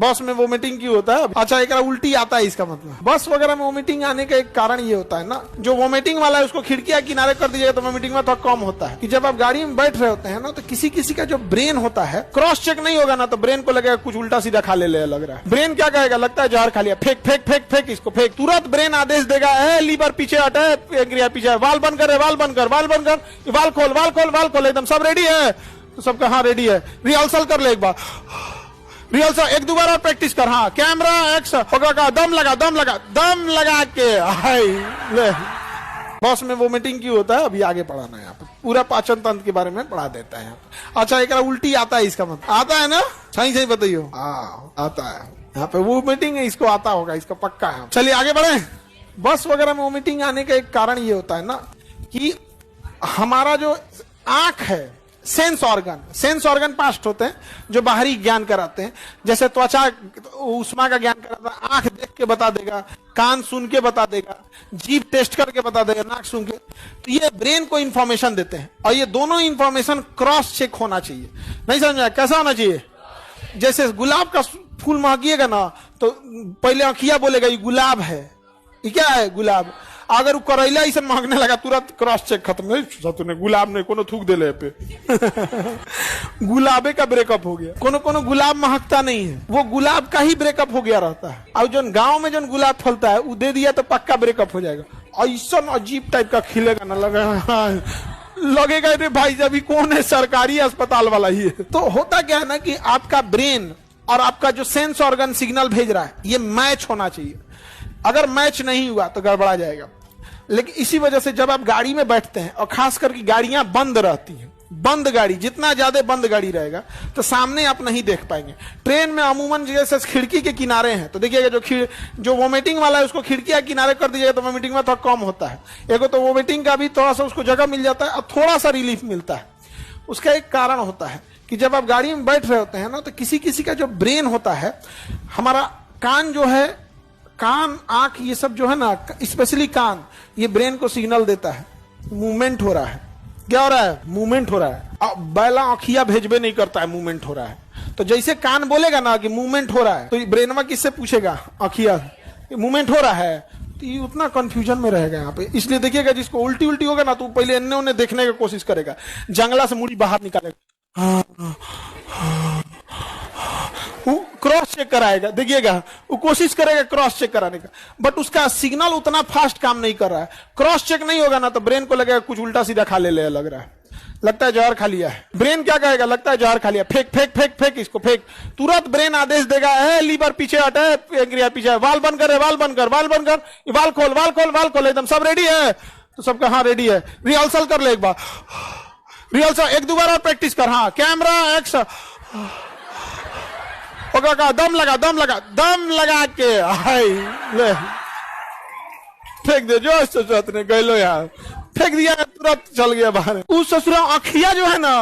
बस में वोमिटिंग क्यों होता है? अच्छा, एक उल्टी आता है, इसका मतलब बस वगैरह में वोमिटिंग आने का एक कारण ये होता है ना, जो वोमिटिंग वाला है उसको खिड़कियां किनारे कर दीजिएगा तो वोमिटिंग में थोड़ा कम होता है। कि जब आप गाड़ी में बैठ रहे होते हैं ना, तो किसी किसी का जो ब्रेन होता है क्रॉस चेक नहीं होगा ना, तो ब्रेन को लगेगा कुछ उल्टा सीधा खा ले लग रहा है। ब्रेन क्या कहेगा, लगता है जहर खा लिया, फेंक फेंक फेंक फेंक इसको फेंक। तुरंत ब्रेन आदेश देगा, है लीवर पीछे हटे, पीछे वाल बंद कर, वाल बंद कर, वाल बंद कर, वाल खोल, वाल खोल, वाल खोल, एकदम सब रेडी है? तो सबका हाँ रेडी है। रिहर्सल कर ले एक बार, रिहर्सल एक दो बार और प्रैक्टिस कर। हाँ, कैमरा एक्शन होगा का, दम लगा, दम लगा, दम लगा के हाय ले। बस में वोमिटिंग क्यों होता है अभी आगे पढ़ाना है यहाँ पे, पूरा पाचन तंत्र के बारे में पढ़ा देता है यहाँ पे। अच्छा, एक उल्टी आता है, इसका मतलब आता है ना? सही सही बताइयो। हाँ आता है, यहाँ पे वोमिटिंग है, इसको आता होगा, इसका पक्का है। चलिए आगे बढ़े। बस वगैरह में वोमिटिंग आने का एक कारण ये होता है ना, कि हमारा जो आंख है, सेंस ऑर्गन 5 होते हैं जो बाहरी ज्ञान कराते हैं। जैसे त्वचा उष्मा का ज्ञान कराता है, आंख देख के बता देगा, कान सुन के बता देगा, जीभ टेस्ट करके बता देगा, नाक सुन के। तो ये ब्रेन को इंफॉर्मेशन देते हैं, और ये दोनों इंफॉर्मेशन क्रॉस चेक होना चाहिए। नहीं समझा? कैसा होना चाहिए? जैसे गुलाब का फूल महकिएगा ना, तो पहले आंखिया बोलेगा ये गुलाब है, ये क्या है? गुलाब। अगर वो करैला ऐसा महकने लगा, तुरंत क्रॉस चेक खत्म। नहीं तूने गुलाब ने कोनो थूक दे पे गुलाबे का ब्रेकअप हो गया। कोनो गुलाब महकता नहीं है, वो गुलाब का ही ब्रेकअप हो गया रहता है। और जो गांव में जो गुलाब फलता है वो दे दिया तो पक्का ब्रेकअप हो जाएगा। ऐसा अजीब टाइप का खिलेगा ना, लगेगा रे भाई अभी कौन है, सरकारी अस्पताल वाला ही है। तो होता क्या है ना, कि आपका ब्रेन और आपका जो सेंस ऑर्गन सिग्नल भेज रहा है, ये मैच होना चाहिए। अगर मैच नहीं हुआ तो गड़बड़ा जाएगा। लेकिन इसी वजह से जब आप गाड़ी में बैठते हैं, और खास करके गाड़ियां बंद रहती हैं, बंद गाड़ी, जितना ज्यादा बंद गाड़ी रहेगा तो सामने आप नहीं देख पाएंगे। ट्रेन में अमूमन जैसे खिड़की के किनारे हैं, तो देखिएगा जो वोमिटिंग वाला है उसको खिड़कियां किनारे कर दीजिएगा तो वोमिटिंग में थोड़ा कम होता है। एक तो वोमिटिंग का भी थोड़ा सा उसको जगह मिल जाता है और थोड़ा सा रिलीफ मिलता है। उसका एक कारण होता है कि जब आप गाड़ी में बैठ रहे होते हैं ना, तो किसी किसी का जो ब्रेन होता है, हमारा कान जो है, कान आंख ये सब जो है ना, स्पेशली कान, ये ब्रेन को सिग्नल देता है मूवमेंट हो रहा है। क्या हो रहा है? मूवमेंट हो रहा है। बैला आंखिया भेजबे नहीं करता है, मूवमेंट हो रहा है। तो जैसे कान बोलेगा ना कि मूवमेंट हो रहा है, तो ब्रेनवा किससे पूछेगा? आंखिया, मूवमेंट हो रहा है। तो ये उतना कंफ्यूजन में रहेगा यहाँ पे। इसलिए देखिएगा जिसको उल्टी उल्टी होगा ना, तो पहले अन्य उन्हें देखने की कोशिश करेगा, जंगला से मुड़ी बाहर निकालेगा, क्रॉस चेक कराएगा। देखिएगा वो कोशिश करेगा क्रॉस चेक कराने का, बट उसका सिग्नल उतना फास्ट काम नहीं कर रहा है। क्रॉस चेक नहीं होगा ना, तो ब्रेन को लगेगा कुछ उल्टा सीधा खा ले लग रहा है, लगता है जहर खा लिया है। ब्रेन क्या कहेगा, लगता है जहर खा लिया, फेंक फेंक फेंक फेंक इसको फेंक। तुरंत ब्रेन आदेश देगा, है लीवर पीछे हटे, पीछे वाल बंद कर, वाल बंद कर, वाल बंद कर, वाल खोल, वाल खोल, वाल खोल, एकदम सब रेडी है? तो सबका हाँ रेडी है। रिहर्सल कर ले एक बार, रिहर्सल एक दो बार और प्रैक्टिस कर। हाँ, कैमरा एक्शन होगा का, दम लगा, दम लगा, दम लगा के हाय ले फेंक दे। जो ससुरात ने गए लो यार, फेंक दिया, तुरंत चल गया बाहर। उस ससुरा आंखिया जो है ना,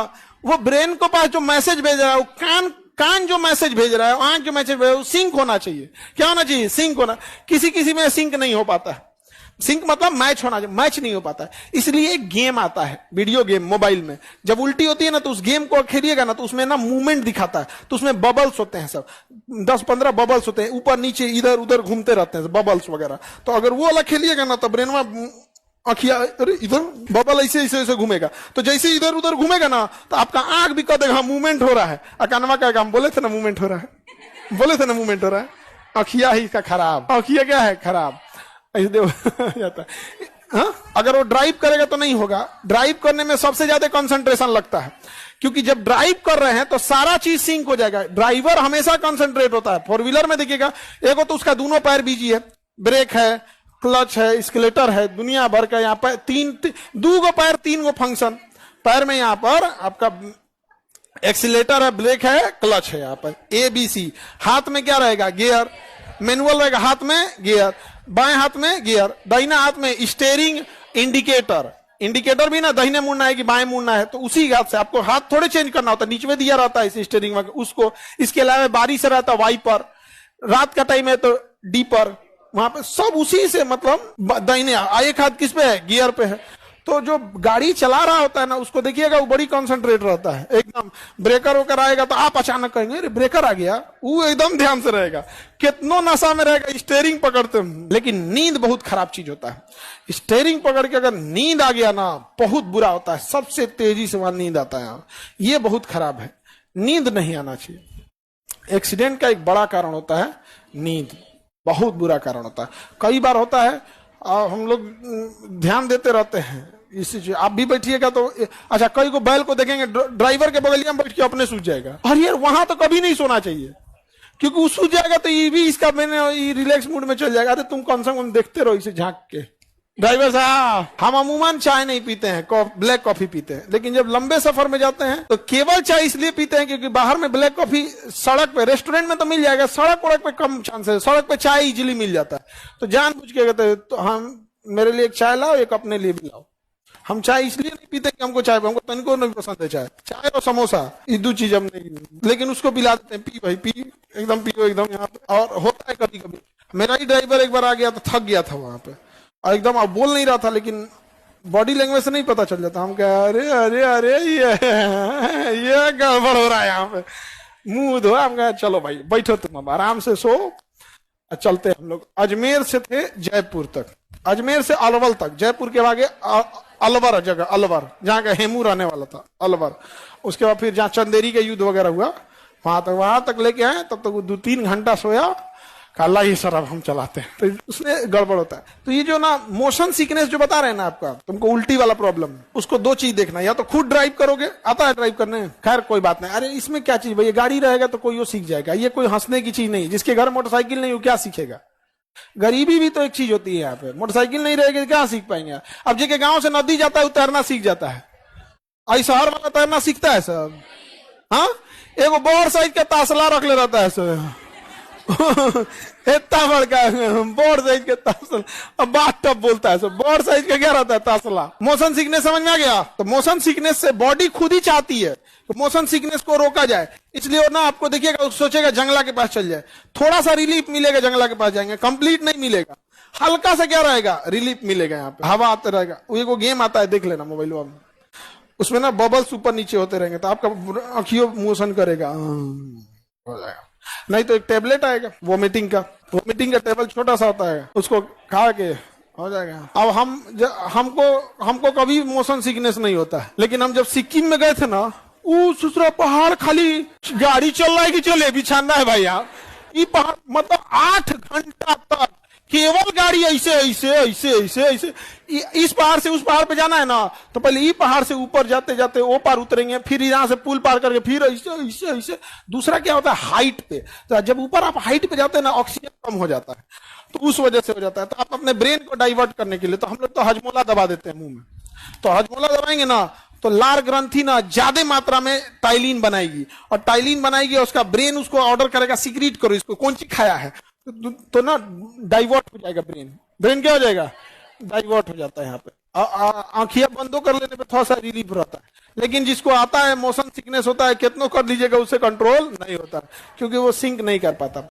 वो ब्रेन को पास जो मैसेज भेज रहा है, वो कान जो मैसेज भेज रहा है, आंख जो मैसेज भेज रहा है, वो सिंक होना चाहिए। क्या होना चाहिए? सिंक होना। किसी किसी में सिंक नहीं हो पाता है। सिंक मतलब मैच होना चाहिए, मैच नहीं हो पाता है। इसलिए एक गेम आता है, वीडियो गेम मोबाइल में, जब उल्टी होती है ना, तो उस गेम को खेलिएगा ना, तो उसमें ना मूवमेंट दिखाता है। तो उसमें बबल्स होते हैं, सब 10-15 बबल्स होते हैं, ऊपर नीचे इधर उधर घूमते रहते हैं बबल्स वगैरह। तो अगर वो वाला खेलिएगा ना, तो ब्रेन में आंखिया, अरे इधर बबल ऐसे ऐसे ऐसे घूमेगा। तो जैसे इधर उधर घूमेगा ना, तो आपका आंख भी कह देगा मूवमेंट हो रहा है, और कानवा कहेगा हम बोले थे ना मूवमेंट हो रहा है, बोले थे ना मूवमेंट हो रहा है। आंखिया ही का खराब, आंखिया क्या है? खराब जाता है। हाँ? अगर वो ड्राइव करेगा तो नहीं होगा। ड्राइव करने में सबसे ज्यादा कंसंट्रेशन लगता है, क्योंकि जब ड्राइव कर रहे हैं तो सारा चीज सिंक हो जाएगा। ड्राइवर हमेशा कंसंट्रेट होता है। 4 व्हीलर में देखिएगा, एक तो उसका दोनों पैर बिजी है, ब्रेक है, क्लच है, स्केलेटर है, दुनिया भर का। यहाँ पर 2 गो पैर, 3 गो फंक्शन। पैर में यहाँ पर आपका एक्सीलेटर है, ब्रेक है, क्लच है, यहाँ पर ABC। हाथ में क्या रहेगा? गियर, मैनुअल रहेगा, हाथ में गियर, बाएं हाथ में गियर, दाहिना हाथ में स्टीयरिंग, इंडिकेटर। इंडिकेटर भी ना दाहिने मुड़ना है कि बाएं मुड़ना है, तो उसी हाथ से आपको हाथ थोड़े चेंज करना होता है। नीचे में दिया रहता है इस स्टीयरिंग में उसको। इसके अलावा बारिश से रहता है वाइपर, रात का टाइम है तो डीपर, वहां पे सब उसी से, मतलब दाहिने एक हाथ किस पे है? गियर पे है। तो जो गाड़ी चला रहा होता है ना, उसको देखिएगा वो बड़ी कॉन्सेंट्रेट रहता है एकदम। ब्रेकर होकर आएगा तो आप अचानक कहेंगे अरे ब्रेकर आ गया, वो एकदम ध्यान से रहेगा, कितनों नशा में रहेगा स्टेयरिंग पकड़ते हैं। लेकिन नींद बहुत खराब चीज होता है। स्टेयरिंग पकड़ के अगर नींद आ गया ना, बहुत बुरा होता है, सबसे तेजी से वहां नींद आता है, ये बहुत खराब है। नींद नहीं आना चाहिए। एक्सीडेंट का एक बड़ा कारण होता है नींद, बहुत बुरा कारण होता है। कई बार होता है हम लोग ध्यान देते रहते हैं इस चीज, आप भी बैठिएगा तो अच्छा, कई को बैल को देखेंगे ड्राइवर के बगलिया में बैठ के अपने सूझ जाएगा। अरे यार वहां तो कभी नहीं सोना चाहिए, क्योंकि वो सूझ जाएगा तो ये भी इसका मैंने रिलैक्स मूड में चल जाएगा। अरे तुम कौन सा देखते रहो इसे झांक के। ड्राइवर साहब, हम अमूमन चाय नहीं पीते हैं, ब्लैक कॉफी पीते हैं, लेकिन जब लंबे सफर में जाते हैं तो केवल चाय इसलिए पीते हैं क्योंकि बाहर में ब्लैक कॉफी सड़क पे, रेस्टोरेंट में तो मिल जाएगा, सड़क पे कम चांस है, सड़क पे चाय इजीली मिल जाता है। तो जानबूझ के कहते हैं तो हम मेरे लिए एक चाय लाओ, एक अपने लिए भी लाओ। हम चाय इसलिए नहीं पीते कि हमको चाय, हमको तनिको नहीं पसंद है चाय और समोसा, ये दो चीज हम नहीं, लेकिन उसको पिला देते हैं, पी भाई पी, एकदम पियो एकदम यहाँ पे। और होता है कभी कभी, मेरा ही ड्राइवर एक बार आ गया तो थक गया था वहां पे, एकदम अब बोल नहीं रहा था, लेकिन बॉडी लैंग्वेज से नहीं पता चल जाता। हम क्या अरे अरे अरे ये गड़बड़ हो रहा है यहाँ पे, मुंह धोया। हम कहा चलो भाई बैठो तुम, अब आराम से सो, चलते हम लोग। अजमेर से थे जयपुर तक, अजमेर से अलवर तक, जयपुर के आगे अलवर जगह, अलवर जहाँ का हेमू रहने वाला था, अलवर। उसके बाद फिर जहाँ चंदेरी का युद्ध वगैरह हुआ वहां तक लेके आए, तब तक वो 2-3 घंटा सोया। काला ही सर अब हम चलाते हैं, तो उसने गड़बड़ होता है। तो ये जो ना मोशन सिकनेस जो बता रहे हैं ना आपका, तुमको उल्टी वाला प्रॉब्लम, उसको 2 चीज देखना, या तो खुद ड्राइव करोगे, आता है ड्राइव करने, खैर कोई बात नहीं, अरे इसमें क्या चीज भाई, गाड़ी रहेगा तो कोई वो सीख जाएगा, ये कोई हंसने की चीज नहीं। जिसके घर मोटरसाइकिल नहीं वो क्या सीखेगा? गरीबी भी तो एक चीज होती है यहाँ पे, मोटरसाइकिल नहीं रहेगी क्या सीख पाएंगे? अब जिसके गांव से नदी जाता है वो तैरना सीख जाता है, आई शहर वाला तैरना सीखता है सब। हाँ, एगो बड़ साइज का तासला रख ले रहता है सब इतना बड़का बोर्ड साइज के तासला, अब बात टब बोलता है सब, बोर्ड साइज का क्या रहता है तासला। मोशन सिकनेस समझ में आ गया? तो मोशन सिकनेस से बॉडी खुद ही चाहती है तो मोशन सिकनेस को रोका जाए, इसलिए ना आपको देखिएगा सोचेगा जंगला के पास चल जाए, थोड़ा सा रिलीफ मिलेगा, जंगला के पास जाएंगे, कंप्लीट नहीं मिलेगा, हल्का सा क्या रहेगा, रिलीफ मिलेगा, यहाँ पे हवा आते रहेगा। वो गेम आता है, देख लेना मोबाइल में, उसमें ना बबल्स ऊपर नीचे होते रहेंगे, तो आपका आंखियों मोशन करेगा, हो जाएगा। नहीं तो एक टेबलेट आएगा वोमिटिंग का टेबल छोटा सा होता है, उसको खा के हो जाएगा। अब हमको कभी मोशन सिकनेस नहीं होता है, लेकिन हम जब सिक्किम में गए थे ना, दूसरा पहाड़ खाली गाड़ी चल रहा है कि जलेबी छानना है भाई यार, ये पहाड़ मतलब 8 घंटा तक केवल गाड़ी ऐसे ऐसे ऐसे ऐसे ऐसे, इस पहाड़ से उस पहाड़ पे जाना है ना, तो पहले ये पहाड़ से ऊपर जाते जाते वो पार उतरेंगे, फिर यहाँ से पुल पार करके फिर ऐसे ऐसे ऐसे। दूसरा क्या होता है, हाइट पे, तो जब ऊपर आप हाइट पे जाते हैं ना, ऑक्सीजन कम हो जाता है, तो उस वजह से हो जाता है। तो आप अपने ब्रेन को डाइवर्ट करने के लिए, तो हम लोग तो हजमोला दबा देते हैं मुंह में, तो हजमोला दबाएंगे ना तो लार ग्रंथि ना ज्यादा मात्रा में टाइलिन बनाएगी, और टाइलिन बनाएगी और उसका ब्रेन उसको ऑर्डर करेगा सिक्रीट करो इसको, कौन चीज खाया है, तो ना डाइवर्ट हो जाएगा ब्रेन क्या हो जाएगा, डाइवर्ट हो जाता है यहाँ पे। आंखियां बंदो कर लेने पे थोड़ा सा रिलीफ रहता है, लेकिन जिसको आता है मोशन सिकनेस होता है, कितनों कर लीजिएगा उससे कंट्रोल नहीं होता, क्योंकि वो सिंक नहीं कर पाता।